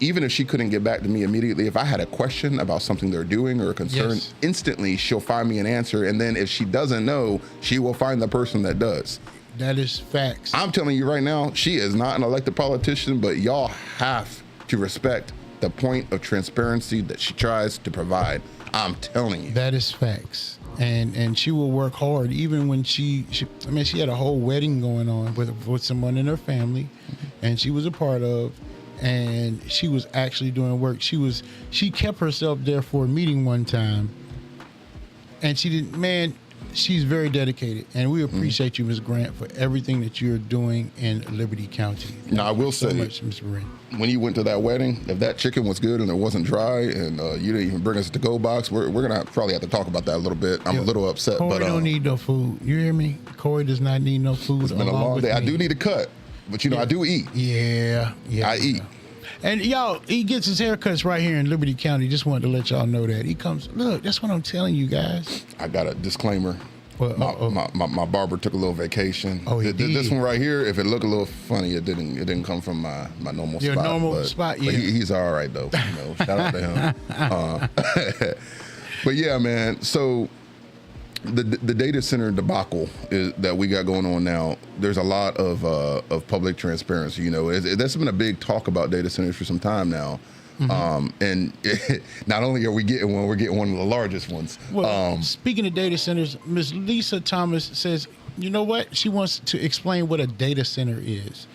Even if she couldn't get back to me immediately, if I had a question about something they're doing or a concern, instantly she'll find me an answer. And then if she doesn't know, she will find the person that does. That is facts. I'm telling you right now, she is not an elected politician, but y'all have to respect the point of transparency that she tries to provide. I'm telling you. That is facts. And she will work hard, even when she had a whole wedding going on with someone in her family, and she was a part of, and she was actually doing work. She kept herself there for a meeting one time, and she's very dedicated, and we appreciate you, Ms. Grant, for everything that you're doing in Liberty County. Now, I will say, much, Mr. Grant. When you went to that wedding, if that chicken was good and it wasn't dry, and you didn't even bring us a to-go box, we're gonna probably have to talk about that a little bit. I'm a little upset. Corey but don't need no food. You hear me? Corey does not need no food. It's been a long day. I do need a cut, but I do eat. Yeah. I eat. And y'all, he gets his haircuts right here in Liberty County. Just wanted to let y'all know that. He comes, look, that's what I'm telling you guys. I got a disclaimer. Well, my barber took a little vacation. Oh, he did. This one right here, if it looked a little funny, it didn't come from my normal Your spot. normal spot, yeah. But he's all right though. Shout out to him. But yeah, man. So the data center debacle that we got going on now. There's a lot of public transparency. That's been a big talk about data centers for some time now. And not only are we getting one, we're getting one of the largest ones. Well, speaking of data centers, Ms. Lisa Thomas says, you know what? She wants to explain what a data center is.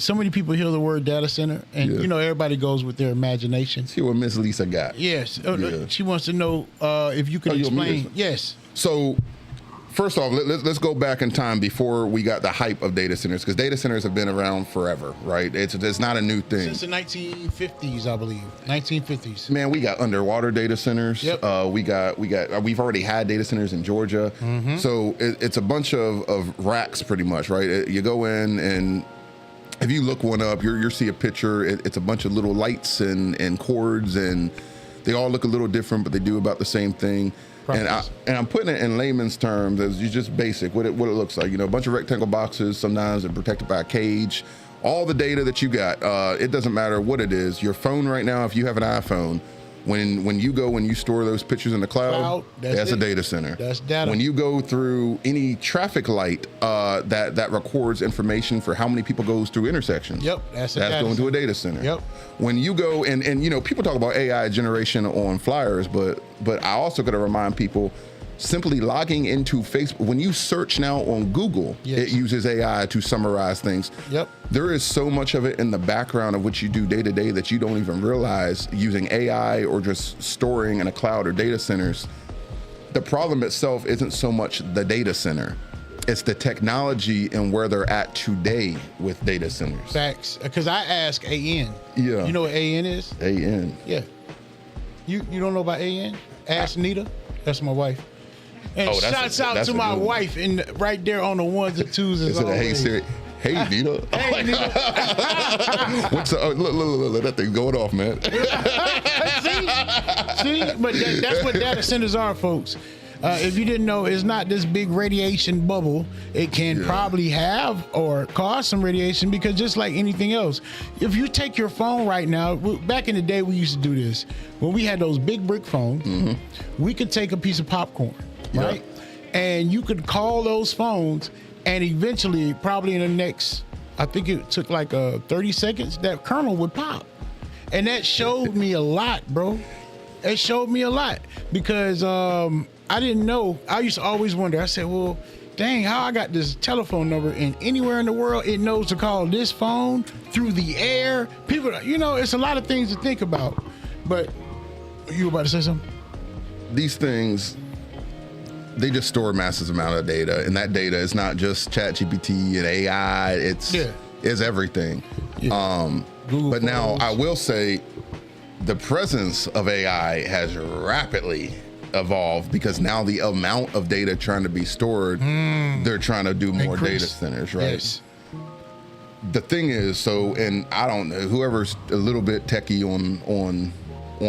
So many people hear the word data center, and everybody goes with their imagination. See what Ms. Lisa got. Yes. She wants to know if you can explain. Yes. So, first off, let's go back in time before we got the hype of data centers, because data centers have been around forever, right? It's not a new thing. Since the 1950s, I believe. 1950s. Man, we got underwater data centers. Yep. We've already had data centers in Georgia. So it's a bunch of racks, pretty much, right? You go in, and if you look one up, you'll see a picture. It's a bunch of little lights and cords, and they all look a little different, but they do about the same thing. And I'm putting it in layman's terms as just basic, what it looks like. A bunch of rectangle boxes. Sometimes they're protected by a cage. All the data that you got, it doesn't matter what it is. Your phone right now, if you have an iPhone, when you store those pictures in the cloud, that's a data center. That's data. When you go through any traffic light that records information for how many people goes through intersections. Yep, that's going to a data center. Yep. When you go and people talk about AI generation on flyers, but I also got to remind people, simply logging into Facebook, when you search now on Google, it uses AI to summarize things. Yep. There is so much of it in the background of what you do day to day that you don't even realize using AI or just storing in a cloud or data centers. The problem itself isn't so much the data center. It's the technology and where they're at today with data centers. Facts. Because I ask AN. Yeah. You know what AN is? AN. Yeah. You don't know about AN? Ask Nita. That's my wife. And shouts out to my wife right there on the ones and twos. Is it a hey Siri? Hey Nita. Hey Nita. What's look, that thing's going off, man. See? But that's what data centers are, folks. If you didn't know, it's not this big radiation bubble. It can probably have or cause some radiation, because just like anything else, if you take your phone right now, back in the day we used to do this. When we had those big brick phones, we could take a piece of popcorn, right? And you could call those phones, and eventually, probably in the next, I think it took like 30 seconds, that kernel would pop. And that showed me a lot, bro. It showed me a lot, because I didn't know. I used to always wonder. I said, well, dang, how I got this telephone number, and anywhere in the world it knows to call this phone through the air. People, it's a lot of things to think about. But you about to say something? These things, they just store massive amount of data, and that data is not just ChatGPT and AI. It's everything. Yeah. Google But now Photos. I will say the presence of AI has rapidly evolved because now the amount of data trying to be stored, they're trying to do more data Increase. centers, right? Yes. The thing is, and I don't know, whoever's a little bit techie on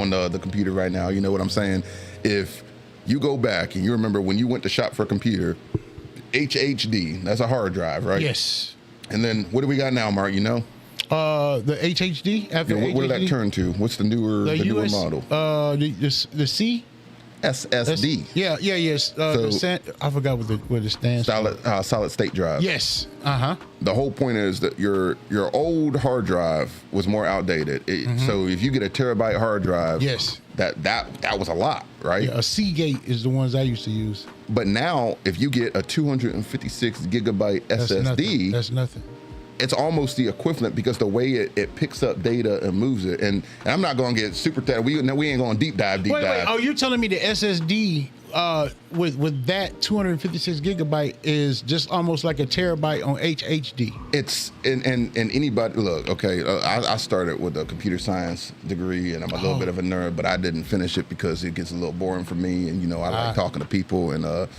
the computer right now, you know what I'm saying? If you go back and you remember when you went to shop for a computer, HHD, that's a hard drive, right? Yes. And then what do we got now, Mark? You know? The HHD after What did that HHD? turn to? What's the newer US, model? The C. SSD. Yes. I forgot what it stands for. Solid state drive. Yes. The whole point is that your old hard drive was more outdated. So if you get a terabyte hard drive, Yes. that was a lot, right? Yeah, a Seagate is the ones I used to use. But now if you get a 256 gigabyte That's SSD, nothing. That's nothing. it's almost the equivalent because the way it picks up data and moves it. And I'm not going to get super technical. We ain't going to deep dive. Wait. Oh, you're telling me the SSD with that 256 gigabyte is just almost like a terabyte on HHD? It's and anybody look, okay, I started with a computer science degree and I'm a little bit of a nerd, but I didn't finish it because it gets a little boring for me. And, I like talking to people and,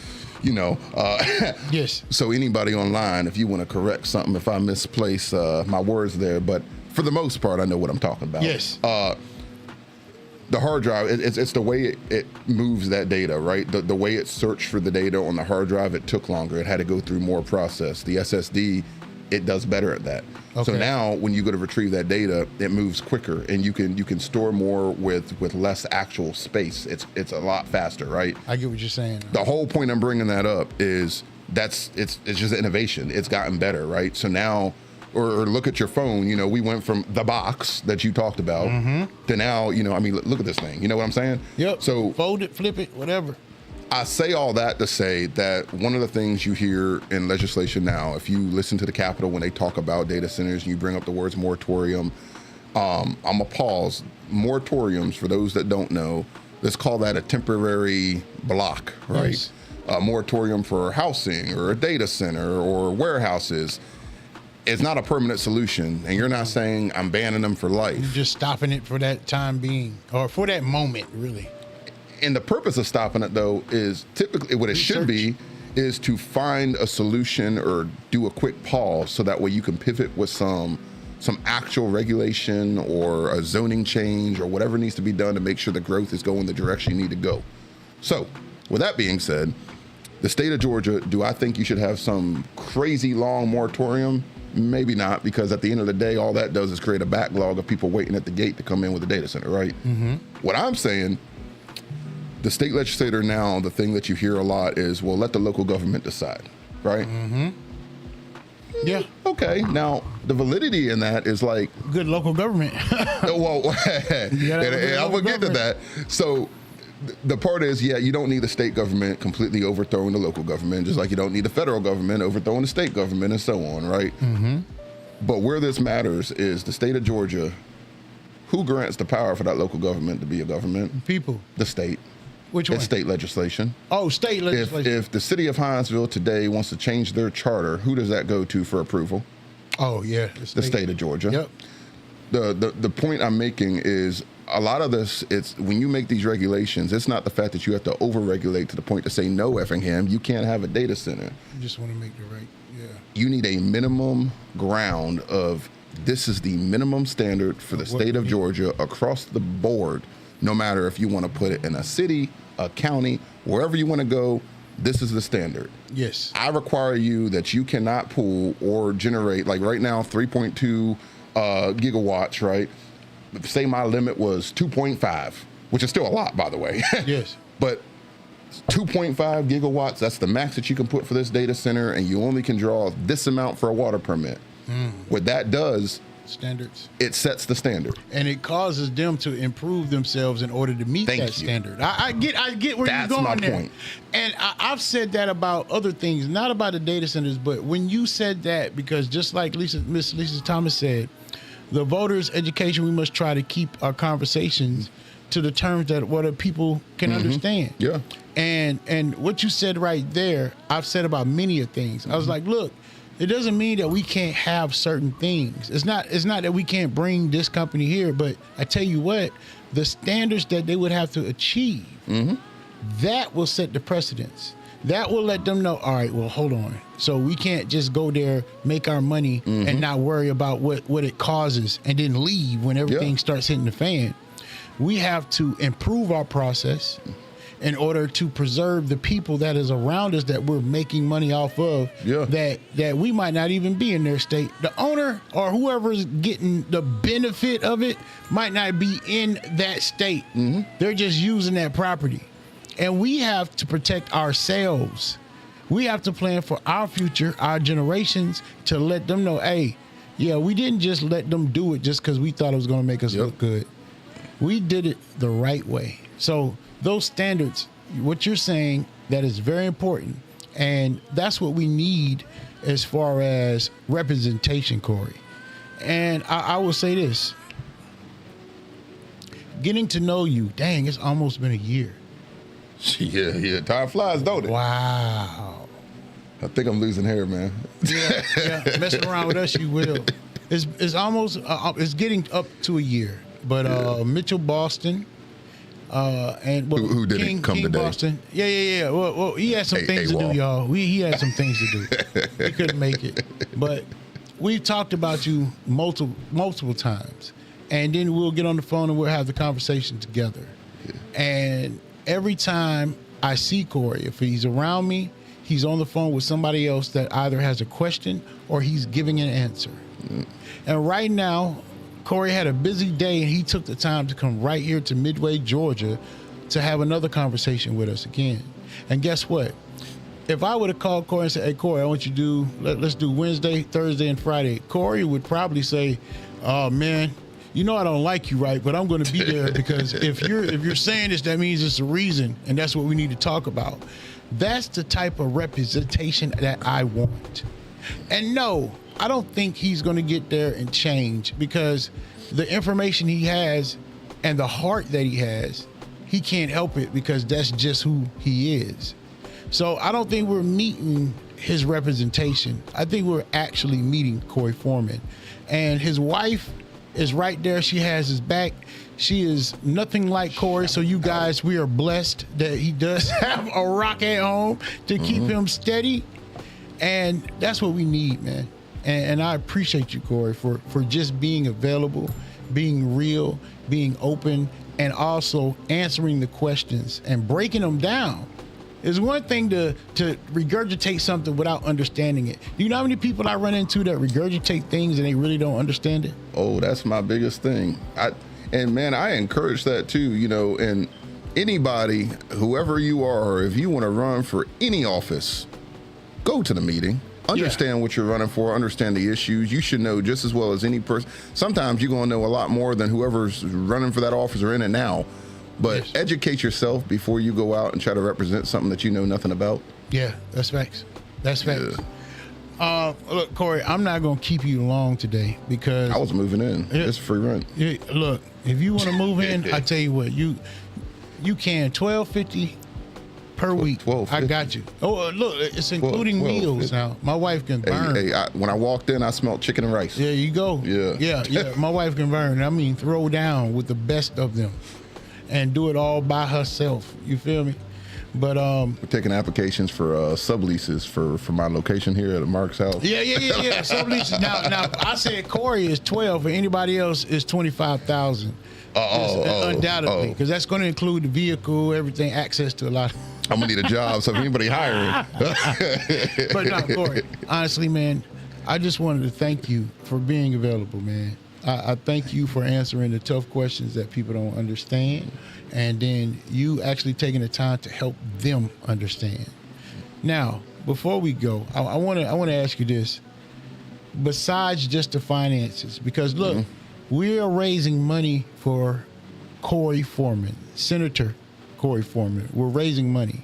Yes. So anybody online, if you want to correct something, if I misplace my words there, but for the most part, I know what I'm talking about. Yes. The hard drive, it's the way it moves that data, right? The way it searched for the data on the hard drive, it took longer. It had to go through more process. The SSD, it does better at that. Okay. So now when you go to retrieve that data, it moves quicker and you can store more with less actual space. It's a lot faster, right? I get what you're saying. The whole point I'm bringing that up is it's just innovation. It's gotten better, right? So now, or look at your phone, we went from the box that you talked about to now, look at this thing. You know what I'm saying? Yep. So fold it, flip it, whatever. I say all that to say that one of the things you hear in legislation now, if you listen to the Capitol when they talk about data centers and you bring up the words moratorium, I'm going to pause. Moratoriums, for those that don't know, let's call that a temporary block, right? Yes. A moratorium for housing or a data center or warehouses. It's not a permanent solution, and you're not saying I'm banning them for life. You're just stopping it for that time being, or for that moment, really. And the purpose of stopping it, though, is typically what it should be is to find a solution or do a quick pause so that way you can pivot with some actual regulation or a zoning change or whatever needs to be done to make sure the growth is going the direction you need to go. So, with that being said, the state of Georgia, do I think you should have some crazy long moratorium? Maybe not, because at the end of the day, all that does is create a backlog of people waiting at the gate to come in with a data center, right? What I'm saying, the state legislator now, the thing that you hear a lot is, well, let the local government decide, right? Yeah. Okay. Now, the validity in that is like, Good local government. well, and I'm going to get to that. So the part is, you don't need the state government completely overthrowing the local government, just like you don't need the federal government overthrowing the state government and so on, right? But where this matters is the state of Georgia, who grants the power for that local government to be a government? People. The state. Which one? It's state legislation. Oh, state legislation. If the city of Hinesville today wants to change their charter, who does that go to for approval? Oh, yeah. The state of Georgia. Yep. The point I'm making is a lot of this, it's when you make these regulations, it's not the fact that you have to over-regulate to the point to say, no, Effingham, you can't have a data center. You just want to make the right, You need a minimum ground of this is the minimum standard for the state of Georgia across the board, no matter if you want to put it in a city, a county, wherever you want to go, this is the standard. Yes. I require you that you cannot pull or generate, like right now, 3.2 gigawatts, right? Say my limit was 2.5, which is still a lot, by the way. Yes. But 2.5 gigawatts, that's the max that you can put for this data center, and you only can draw this amount for a water permit. What that does, standards, it sets the standard. And it causes them to improve themselves in order to meet that standard. I get where you're going my there. point. And I've said that about other things, not about the data centers, but when you said that, because just like Miss Lisa Thomas said, the voters' education, we must try to keep our conversations to the terms that what people can understand. Yeah. And what you said right there, I've said about many of things. I was like, look, It doesn't mean that we can't have certain things. It's not that we can't bring this company here, but I tell you what, the standards that they would have to achieve, that will set the precedence. That will let them know, all right, well, hold on. So we can't just go there, make our money, and not worry about what it causes and then leave when everything starts hitting the fan. We have to improve our process in order to preserve the people that is around us that we're making money off of, that we might not even be in their state. The owner or whoever's getting the benefit of it might not be in that state. They're just using that property. And we have to protect ourselves. We have to plan for our future, our generations, to let them know, hey, yeah, we didn't just let them do it just because we thought it was going to make us look good. We did it the right way. So those standards, what you're saying, that is very important. And that's what we need as far as representation, Corey. And I will say this. Getting to know you, dang, it's almost been a year. Yeah. Time flies, don't it? Wow. I think I'm losing hair, man. Yeah. Messing around with us, you will. It's almost, it's getting up to a year. But Mitchell Boston, and who didn't come King today? Boston. Yeah. Well, he had some things to do, y'all. He had some things to do. He couldn't make it. But we've talked about you multiple times. And then we'll get on the phone and we'll have the conversation together. Yeah. And every time I see Corey, if he's around me, he's on the phone with somebody else that either has a question or he's giving an answer. And right now, Corey had a busy day and he took the time to come right here to Midway, Georgia to have another conversation with us again. And guess what? If I would have called Corey and said, hey, Corey, I want you to let's do Wednesday, Thursday, and Friday, Corey would probably say, oh, man, you know I don't like you, right? But I'm going to be there because if you're saying this, that means it's a reason, and that's what we need to talk about. That's the type of representation that I want. And no, I don't think he's going to get there and change because the information he has and the heart that he has, he can't help it because that's just who he is. So I don't think we're meeting his representation. I think we're actually meeting Corey Foreman. And his wife is right there. She has his back. She is nothing like Corey. So you guys, we are blessed that he does have a rock at home to keep him steady. And that's what we need, man. And I appreciate you, Corey, for just being available, being real, being open, and also answering the questions and breaking them down. It's one thing to regurgitate something without understanding it. Do you know how many people I run into that regurgitate things and they really don't understand it? Oh, that's my biggest thing. And man, I encourage that too, you know, and anybody, whoever you are, if you want to run for any office, go to the meeting. Understand what you're running for, understand the issues. You should know just as well as any person. Sometimes you're going to know a lot more than whoever's running for that office or in it now. But educate yourself before you go out and try to represent something that you know nothing about. Yeah, that's facts. That's facts. Look, Corey, I'm not going to keep you long today because I was moving in. It's free rent. Look, if you want to move in, I tell you what, you can $12.50 per week. $12.50. I got you. Oh, look, it's including meals now. My wife can burn. When I walked in, I smelled chicken and rice. There you go. Yeah. My wife can burn. I mean, throw down with the best of them. And do it all by herself. You feel me? But we're taking applications for subleases for my location here at Mark's house. Yeah. Subleases. Now I said Corey is 12, for anybody else is 25,000. Undoubtedly, because that's going to include the vehicle, everything, access to a lot. I'm gonna need a job, so if anybody hiring. But no, Corey, honestly, man, I just wanted to thank you for being available, man. I thank you for answering the tough questions that people don't understand, and then you actually taking the time to help them understand. Now, before we go, I want to ask you this. Besides just the finances, because look, we are raising money for Corey Foreman, Senator Corey Foreman. We're raising money.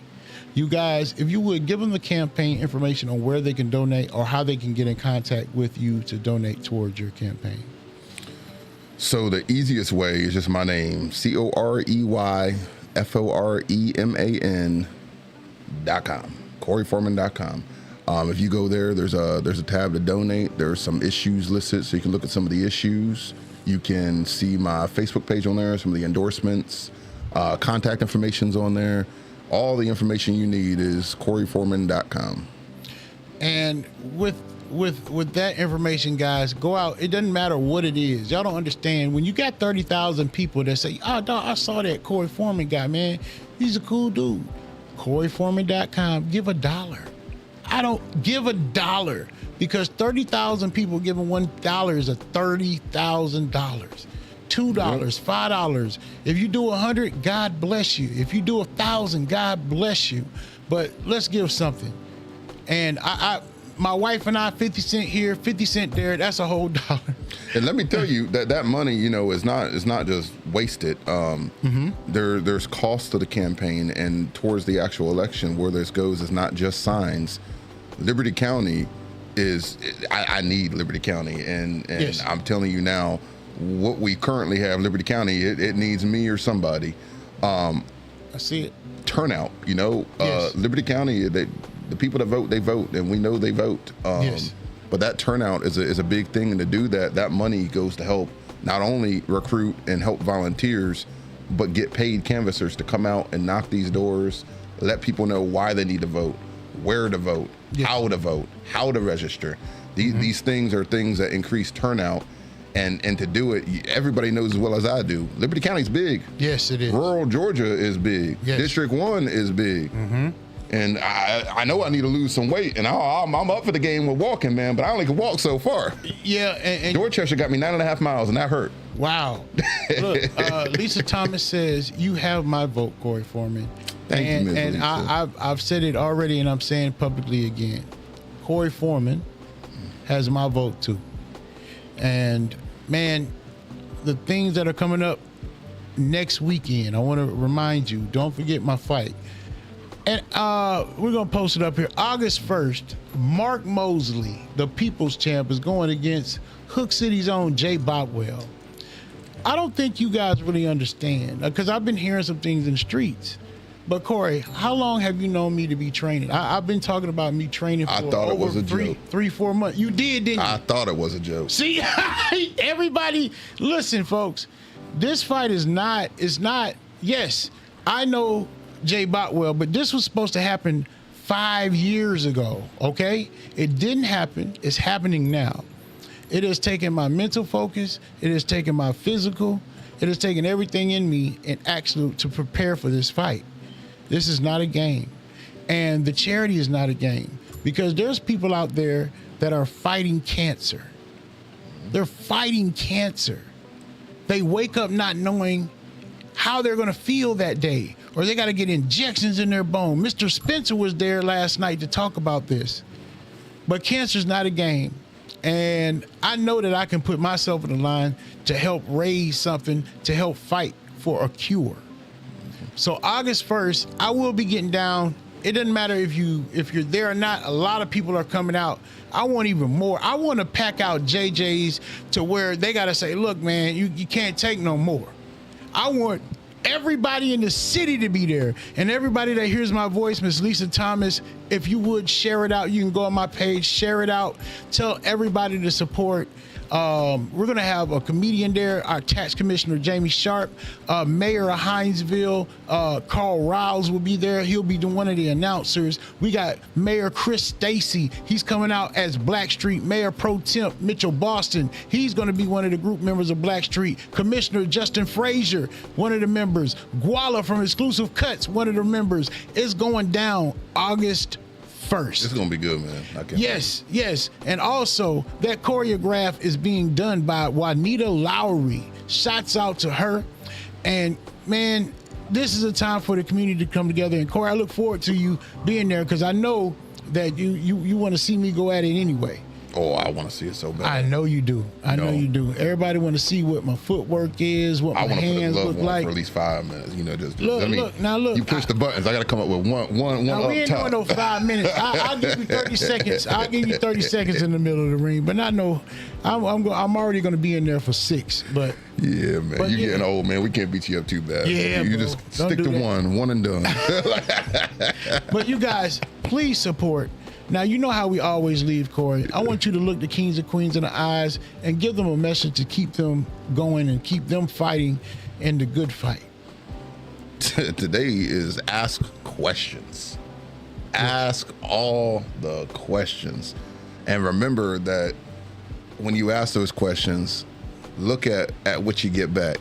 You guys, if you would give them the campaign information on where they can donate or how they can get in contact with you to donate towards your campaign. So the easiest way is just my name, CoreyForeman.com, CoreyForeman.com. If you go there, there's a tab to donate. There's some issues listed, so you can look at some of the issues. You can see my Facebook page on there, some of the endorsements, contact information's on there. All the information you need is CoreyForeman.com. And with that information, guys, go out. It doesn't matter what it is. Y'all don't understand. When you got 30,000 people that say, oh, dog, I saw that Corey Foreman guy, man. He's a cool dude. CoreyForeman.com. Give $1. I don't give $1 because 30,000 people giving $1 is a $30,000. $2, $5. If you do 100, God bless you. If you do 1,000, God bless you. But let's give something. And my wife and I, 50 cent here, 50 cent there. That's a whole $1. And let me tell you that money, is not just wasted. There's cost to the campaign, and towards the actual election, where this goes is not just signs. Liberty County I need Liberty County, and yes. I'm telling you now, what we currently have, Liberty County, it needs me or somebody. I see it. Turnout, Yes. Liberty County, the people that vote, they vote, and we know they vote. Yes. But that turnout is a big thing, and to do that money goes to help not only recruit and help volunteers, but get paid canvassers to come out and knock these doors, let people know why they need to vote, where to vote, yes. how to vote, how to register. These things are things that increase turnout, and to do it, everybody knows as well as I do, Liberty County's big. Yes, it is. Rural Georgia is big. Yes. District 1 is big. And I know I need to lose some weight, and I'm up for the game with walking, man, but I only can walk so far. Yeah. And Dorchester got me 9.5 miles, and that hurt. Wow. Look, Lisa Thomas says, you have my vote, Corey Foreman. Thank you, Ms. And Lisa. I've said it already, and I'm saying publicly again. Corey Foreman has my vote, too. And, man, the things that are coming up next weekend, I want to remind you, don't forget my fight. And we're going to post it up here. August 1st, Mark Mosley, the People's Champ, is going against Hook City's own Jay Botwell. I don't think you guys really understand, because I've been hearing some things in the streets. But, Corey, how long have you known me to be training? I've been talking about me training for over 3-4 months. You did, didn't you? I thought it was a joke. See, everybody, listen, folks. This fight is not, yes, I know Jay Botwell, but this was supposed to happen 5 years ago, okay? It didn't happen. It's happening now. It has taken my mental focus. It has taken my physical. It has taken everything in me and actually to prepare for this fight. This is not a game. And the charity is not a game, because there's people out there that are fighting cancer. They're fighting cancer. They wake up not knowing how they're going to feel that day, or they got to get injections in their bone. Mr. Spencer was there last night to talk about this. But cancer's not a game. And I know that I can put myself in the line to help raise something, to help fight for a cure. So August 1st, I will be getting down. It doesn't matter if you're there or not. A lot of people are coming out. I want even more. I want to pack out JJ's to where they got to say, look, man, you can't take no more. I want everybody in the city to be there, and everybody that hears my voice, Miss Lisa Thomas, if you would share it out, you can go on my page, share it out, tell everybody to support. We're going to have a comedian there, our tax commissioner, Jamie Sharp, Mayor of Hinesville, Carl Riles will be there. He'll be one of the announcers. We got Mayor Chris Stacy. He's coming out as Blackstreet. Mayor Pro Temp Mitchell Boston. He's going to be one of the group members of Blackstreet. Commissioner Justin Frazier, one of the members. Guala from Exclusive Cuts, one of the members. It's going down August 1st. It's gonna be good, man. Yes. And also, that choreograph is being done by Juanita Lowry. Shouts out to her. And man, this is a time for the community to come together. And Corey, I look forward to you being there, because I know that you want to see me go at it anyway. Oh, I want to see it so bad. I know you do. I know you do. Everybody want to see what my footwork is, what my hands look like. For at least 5 minutes, Look. You push the buttons. I got to come up with one now, up we ain't top. doing no 5 minutes. I'll give you 30 seconds. I'll give you 30 seconds in the middle of the ring. But not no. I'm already going to be in there for 6. But yeah, man, you're getting old, man. We can't beat you up too bad. Yeah, you bro. just Don't stick do to that. one and done. But you guys, please support. Now, you know how we always leave, Corey. I want you to look the kings and queens in the eyes and give them a message to keep them going and keep them fighting in the good fight. Today is ask questions. Ask all the questions. And remember that when you ask those questions, look at what you get back.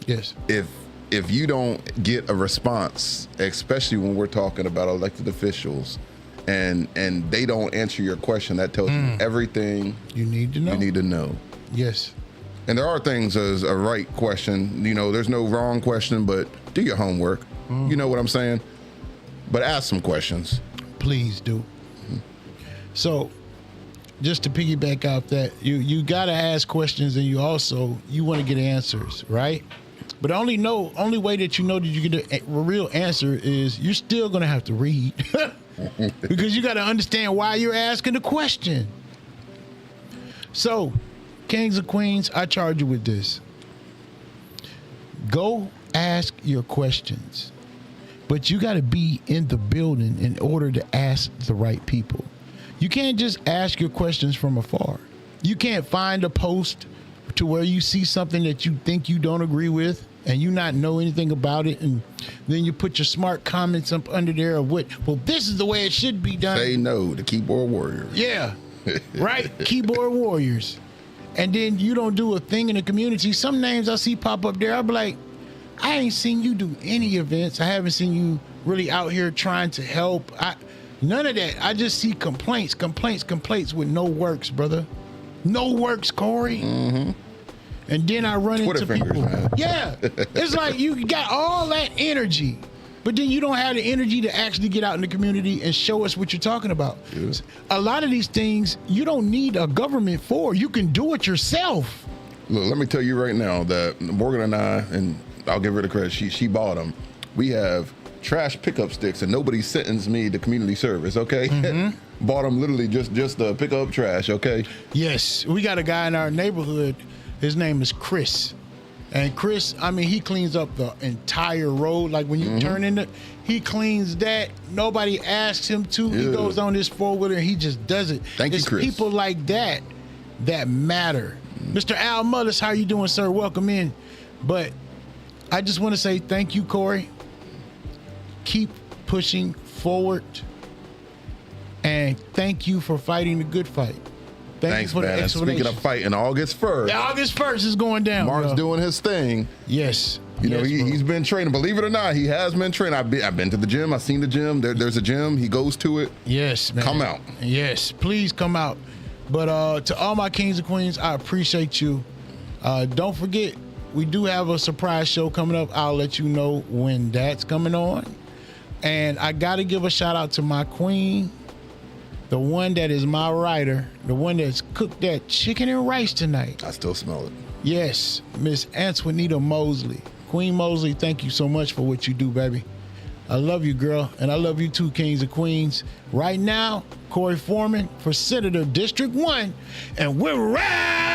Yes. If you don't get a response, especially when we're talking about elected officials, and they don't answer your question, that tells you everything You need to know. you need to know. Yes. And there are things as a right question. You know, there's no wrong question, but do your homework. You know what I'm saying? But ask some questions. Please do. So, just to piggyback off that, you got to ask questions, and you want to get answers, right? But only way that you know that you get a real answer is you're still going to have to read because you got to understand why you're asking the question. So, kings and queens, I charge you with this. Go ask your questions, but you got to be in the building in order to ask the right people. You can't just ask your questions from afar. You can't find a post to where you see something that you think you don't agree with and you not know anything about it, and then you put your smart comments up under there of what, well, this is the way it should be done. Say no to keyboard warriors. Yeah, right? Keyboard warriors. And then you don't do a thing in the community. Some names I see pop up there, I'll be like, I ain't seen you do any events. I haven't seen you really out here trying to help. None of that. I just see complaints with no works, brother. No works, Corey. Mm-hmm. And then I run Twitter into fingers, people. man. Yeah. It's like you got all that energy, but then you don't have the energy to actually get out in the community and show us what you're talking about. Yeah. A lot of these things you don't need a government for. You can do it yourself. Look, let me tell you right now that Morgan and I, and I'll give her the credit, she bought them. We have trash pickup sticks, and nobody sentenced me to community service, okay? Mm-hmm. Bought them literally just to pick up trash, okay? Yes, we got a guy in our neighborhood. His name is Chris. And Chris, I mean, he cleans up the entire road. Like when you turn in he cleans that. Nobody asks him to. He goes on this four-wheeler and he just does it. Thank you, Chris. People like that matter. Mr. Al Mullis, how you doing, sir? Welcome in. But I just want to say thank you, Corey. Keep pushing forward. And thank you for fighting the good fight. Thanks, you for man. the And speaking of fighting, August 1st. August 1st is going down. Mark's doing his thing. Yes. You know, Yes, bro. he's been training. Believe it or not, he has been training. I've been to the gym. I've seen the gym. There's a gym. He goes to it. Yes, man. Come out. Yes, please come out. But to all my kings and queens, I appreciate you. Don't forget, we do have a surprise show coming up. I'll let you know when that's coming on. And I got to give a shout out to my queen, the one that is my writer, the one that's cooked that chicken and rice tonight. I still smell it. Yes, Miss Antoinita Mosley. Queen Mosley, thank you so much for what you do, baby. I love you, girl, and I love you too, kings and queens. Right now, Corey Foreman for Senator District 1, and we're right.